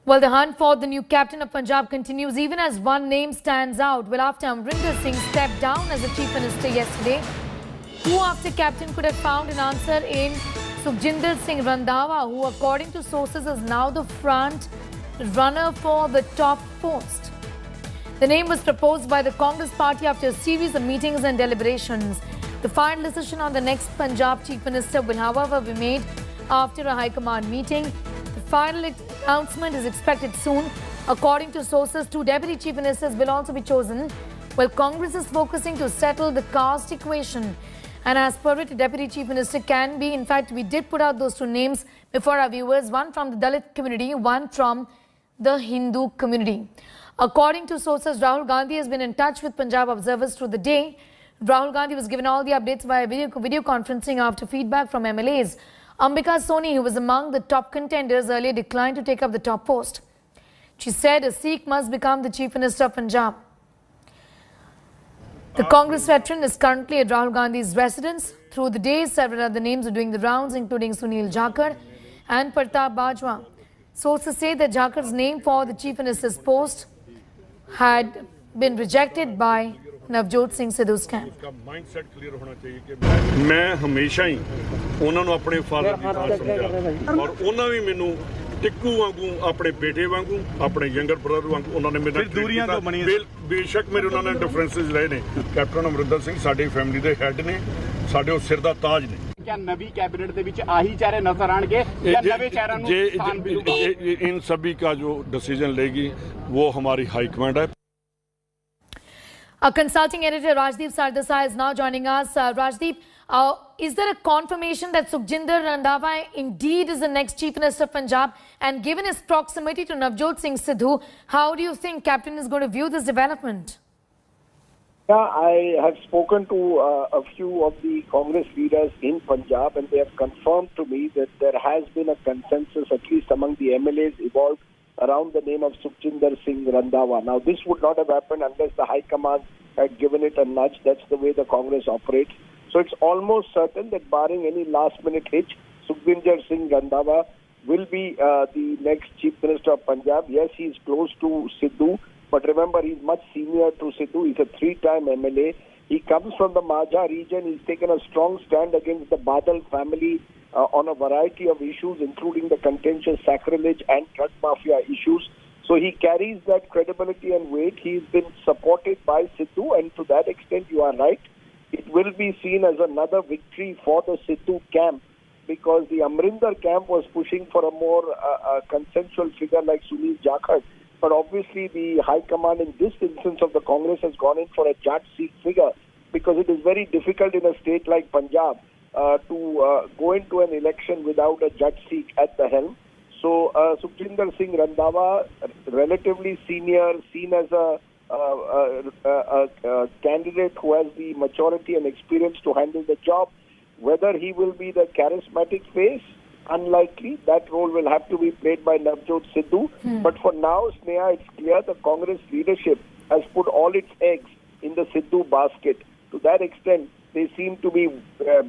Well, the hunt for the new captain of Punjab continues even as one name stands out. Well, after Amarinder Singh stepped down as the Chief Minister yesterday, who after captain could have found an answer in Sukhjinder Singh Randhawa, who according to sources is now the front runner for the top post. The name was proposed by the Congress party after a series of meetings and deliberations. The final decision on the next Punjab Chief Minister will, however, be made after a High Command meeting. The final announcement is expected soon. According to sources, 2 Deputy Chief Ministers will also be chosen, while Congress is focusing to settle the caste equation. And as per it, a Deputy Chief Minister can be, in fact, we did put out those 2 names before our viewers, one from the Dalit community, one from the Hindu community. According to sources, Rahul Gandhi has been in touch with Punjab observers through the day. Rahul Gandhi was given all the updates via video conferencing after feedback from MLAs. Ambika Soni, who was among the top contenders, earlier declined to take up the top post. She said a Sikh must become the Chief Minister of Punjab. The Congress veteran is currently at Rahul Gandhi's residence. Through the day, several other names are doing the rounds, including Sunil Jakhar and Pratap Bajwa. Sources say that Jakhar's name for the Chief Minister's post had been rejected by Navjot Singh Sidhu's camp. मैं हमेशा ही उन्होंने अपने father की बात समझा और उन्होंने भी मैनू टिक्कू वांगू अपने बेटे वांगू अपने यंगर ब्रदर वांगू उन्होंने मेरे दूरियां तो बनी बेशक मेरे उन्होंने डिफरेंसेस रहे ने कैप्टन अमरिंदर सिंह साडी फैमिली दे हेड ने साडे सिर दा ताज ने क्या नवी कैबिनेट दे विच आही चेहरे नजर आएंगे या नवे चेहरों नु स्थान मिलेगा इन सभी का जो डिसीजन लेगी वो हमारी हाई कमांड है. Our consulting editor Rajdeep Sardesai is now joining us. Rajdeep, is there a confirmation that Sukhjinder Randhawa indeed is the next Chief Minister of Punjab? And given his proximity to Navjot Singh Sidhu, how do you think Captain is going to view this development? Yeah, I have spoken to a few of the Congress leaders in Punjab, and they have confirmed to me that there has been a consensus, at least among the MLAs, evolved around the name of Sukhjinder Singh Randhawa. Now, this would not have happened unless the High Command had given it a nudge. That's the way the Congress operates. So it's almost certain that barring any last-minute hitch, Sukhjinder Singh Randhawa will be the next Chief Minister of Punjab. Yes, he's close to Sidhu, but remember, he's much senior to Sidhu. He's a 3-time MLA. He comes from the Majha region. He's taken a strong stand against the Badal family on a variety of issues, including the contentious sacrilege and drug mafia issues. So he carries that credibility and weight. He's been supported by Sidhu, and to that extent, you are right. It will be seen as another victory for the Sidhu camp, because the Amarinder camp was pushing for a more consensual figure like Sunil Jakhar. But obviously, the High Command in this instance of the Congress has gone in for a Jat Sikh figure, because it is very difficult in a state like Punjab to go into an election without a Jat Sikh at the helm. So Sukhjinder Singh Randhawa, relatively senior, seen as a candidate who has the maturity and experience to handle the job. Whether he will be the charismatic face, unlikely. That role will have to be played by Navjot Sidhu. But for now, Sneha, it's clear the Congress leadership has put all its eggs in the Sidhu basket. To that extent, they seem to be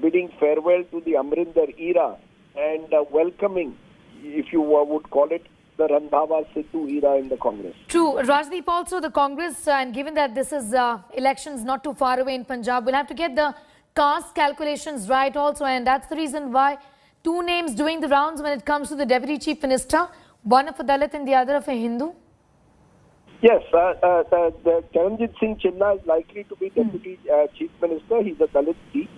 bidding farewell to the Amarinder era and welcoming, if you would call it, the Randhawa Sidhu era in the Congress. True. Rajdeep, also the Congress, and given that this is elections not too far away in Punjab, will have to get the caste calculations right also, and that's the reason why 2 names doing the rounds when it comes to the Deputy Chief Minister, one of a Dalit and the other of a Hindu. Yes, the Charanjit Singh Chinna is likely to be Deputy Chief Minister. He's a Dalit Sikh.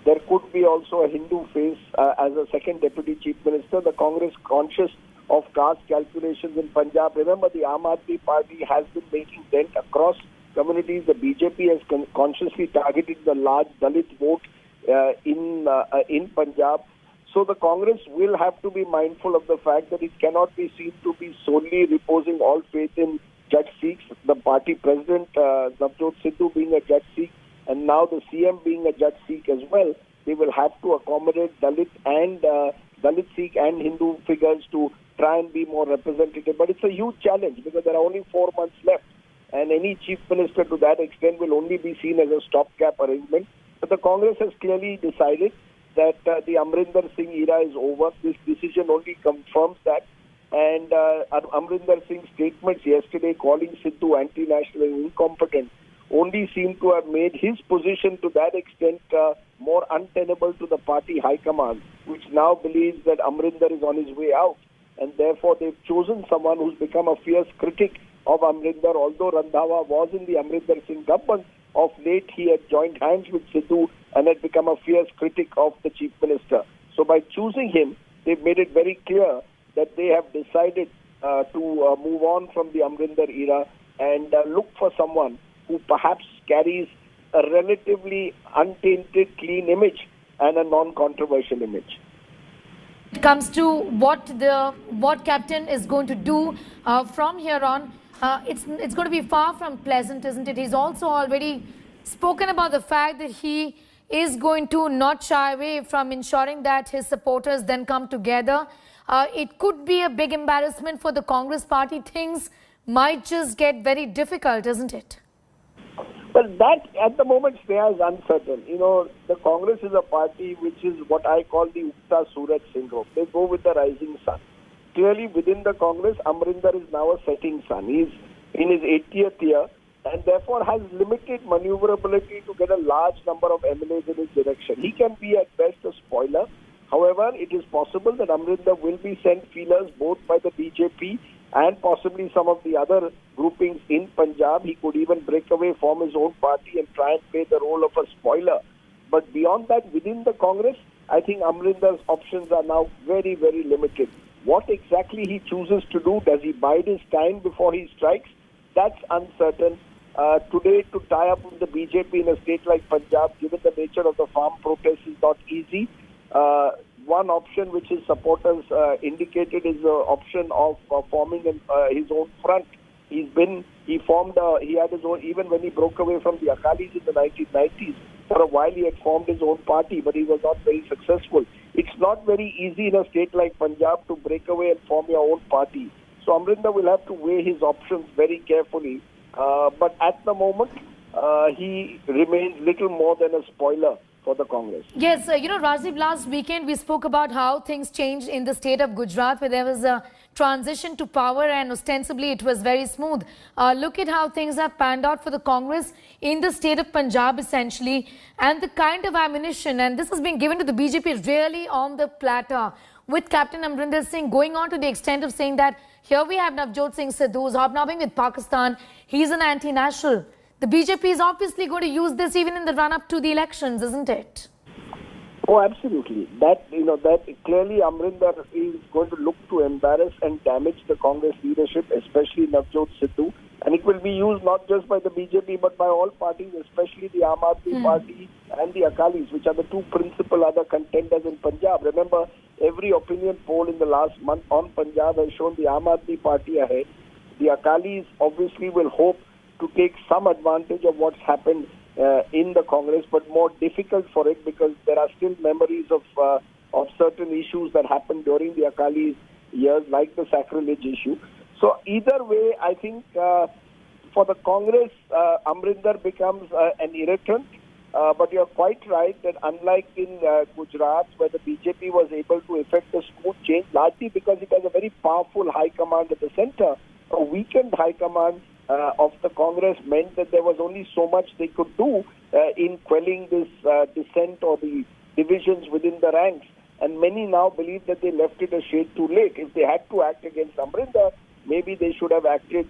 There could be also a Hindu face as a second Deputy Chief Minister. The Congress, conscious of caste calculations in Punjab. Remember, the Aam Aadmi Party has been making dent across communities. The BJP has consciously targeted the large Dalit vote in Punjab. So the Congress will have to be mindful of the fact that it cannot be seen to be solely reposing all faith in Jat Sikhs. The party president, Navjot Sidhu, being a Jat Sikh, and now the CM being a Jat Sikh as well, they will have to accommodate Dalit and Dalit Sikh and Hindu figures to try and be more representative. But it's a huge challenge because there are only 4 months left, and any chief minister to that extent will only be seen as a stopgap arrangement. But the Congress has clearly decided that the Amarinder Singh era is over. This decision only confirms that. And Amarinder Singh's statements yesterday calling Sidhu anti-national and incompetent only seem to have made his position to that extent more untenable to the party high command, which now believes that Amarinder is on his way out. And therefore, they've chosen someone who's become a fierce critic of Amarinder. Although Randhawa was in the Amarinder Singh government, of late he had joined hands with Sidhu and had become a fierce critic of the Chief Minister. So by choosing him, they've made it very clear that they have decided to move on from the Amarinder era and look for someone who perhaps carries a relatively untainted, clean image and a non-controversial image. It comes to what captain is going to do from here on, it's going to be far from pleasant, isn't it? He's also already spoken about the fact that he is going to not shy away from ensuring that his supporters then come together. It could be a big embarrassment for the Congress party. Things might just get very difficult, isn't it? Well, that at the moment stays uncertain. You know, the Congress is a party which is what I call the Ukta Suraj syndrome. They go with the rising sun. Clearly, within the Congress, Amarinder is now a setting sun. He's in his 80th year and therefore has limited maneuverability to get a large number of MLAs in his direction. He can be at best a spoiler. However, it is possible that Amarinder will be sent feelers both by the BJP and possibly some of the other groupings in Punjab. He could even break away from his own party and try and play the role of a spoiler. But beyond that, within the Congress, I think Amarinder's options are now very, very limited. What exactly he chooses to do, does he bide his time before he strikes? That's uncertain. Today, to tie up with the BJP in a state like Punjab, given the nature of the farm protests, is not easy. One option which his supporters indicated is the option of forming his own front. He had his own, even when he broke away from the Akalis in the 1990s, for a while he had formed his own party, but he was not very successful. It's not very easy in a state like Punjab to break away and form your own party. So Amarinder will have to weigh his options very carefully. But at the moment, he remains little more than a spoiler for the Congress. Yes, you know, Rajdeep, last weekend we spoke about how things changed in the state of Gujarat, where there was a transition to power and ostensibly it was very smooth. Look at how things have panned out for the Congress in the state of Punjab essentially, and the kind of ammunition, and this has been given to the BJP really on the platter, with Captain Amarinder Singh going on to the extent of saying that here we have Navjot Singh Sidhu who's hobnobbing with Pakistan. He's an anti-national. The BJP is obviously going to use this even in the run-up to the elections, isn't it? Oh, absolutely. That clearly Amarinder is going to look to embarrass and damage the Congress leadership, especially Navjot Sidhu. And it will be used not just by the BJP, but by all parties, especially the Aam Aadmi Party and the Akalis, which are the two principal other contenders in Punjab. Remember, every opinion poll in the last month on Punjab has shown the Aam Aadmi Party ahead. The Akalis obviously will hope to take some advantage of what's happened in the Congress, but more difficult for it because there are still memories of certain issues that happened during the Akalis years, like the sacrilege issue. So either way, I think for the Congress, Amarinder becomes an irritant. But you're quite right that unlike in Gujarat, where the BJP was able to effect a smooth change, largely because it has a very powerful high command at the center, a weakened high command of the Congress meant that there was only so much they could do in quelling this dissent or the divisions within the ranks. And many now believe that they left it a shade too late. If they had to act against Amarinder, maybe they should have acted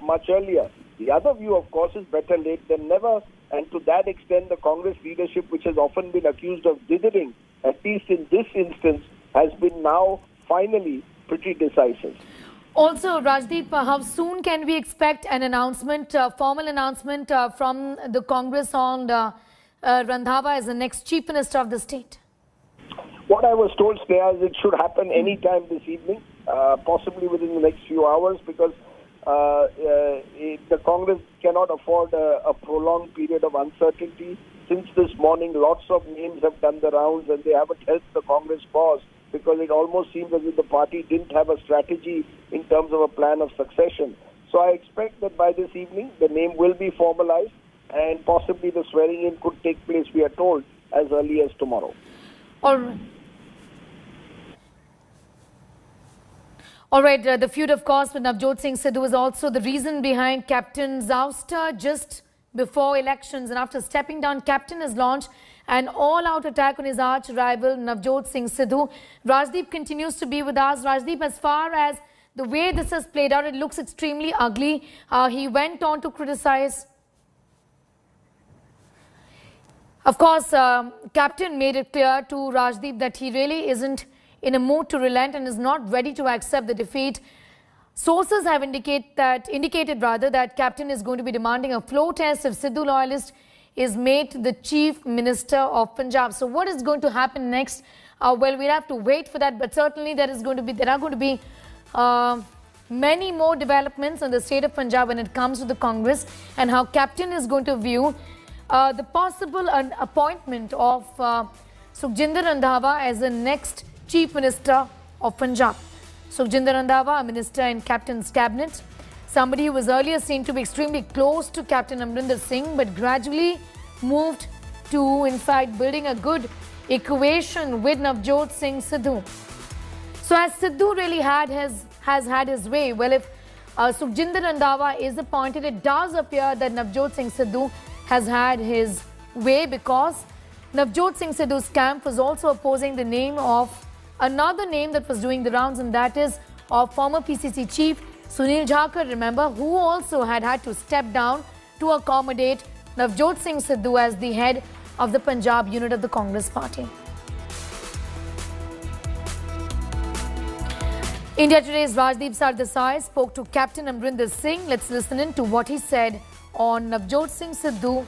much earlier. The other view, of course, is better late than never. And to that extent, the Congress leadership, which has often been accused of dithering, at least in this instance, has been now finally pretty decisive. Also, Rajdeep, how soon can we expect an announcement, formal announcement from the Congress on Randhawa as the next Chief Minister of the state? What I was told, Sneha, is it should happen any time this evening, possibly within the next few hours, because the Congress cannot afford a prolonged period of uncertainty. Since this morning, lots of names have done the rounds and they haven't helped the Congress cause, because it almost seems as if the party didn't have a strategy in terms of a plan of succession. So I expect that by this evening, the name will be formalized and possibly the swearing in could take place, we are told, as early as tomorrow. All right. All right, the feud, of course, with Navjot Singh Sidhu is also the reason behind Captain's ouster just before elections. And after stepping down, Captain has launched an all-out attack on his arch-rival Navjot Singh Sidhu. Rajdeep continues to be with us. Rajdeep, as far as the way this has played out, it looks extremely ugly. He went on to criticize. Of course, Captain made it clear to Rajdeep that he really isn't in a mood to relent and is not ready to accept the defeat. Sources have indicated that Captain is going to be demanding a floor test if Sidhu loyalist is made the Chief Minister of Punjab. So what is going to happen next? Well, we'll have to wait for that, but certainly there are going to be many more developments in the state of Punjab when it comes to the Congress and how Captain is going to view the possible appointment of Sukhjinder Randhawa as the next Chief Minister of Punjab. Sukhjinder Randhawa, a minister in Captain's cabinet, somebody who was earlier seen to be extremely close to Captain Amarinder Singh, but gradually moved to, in fact, building a good equation with Navjot Singh Sidhu. So as Sidhu really has had his way, well, if Sukhjinder Randhawa is appointed, it does appear that Navjot Singh Sidhu has had his way, because Navjot Singh Sidhu's camp was also opposing the name of another name that was doing the rounds, and that is of former PCC chief Sunil Jhakar, remember, who also had to step down to accommodate Navjot Singh Sidhu as the head of the Punjab unit of the Congress party. India Today's Rajdeep Sardesai spoke to Captain Amarinder Singh. Let's listen in to what he said on Navjot Singh Sidhu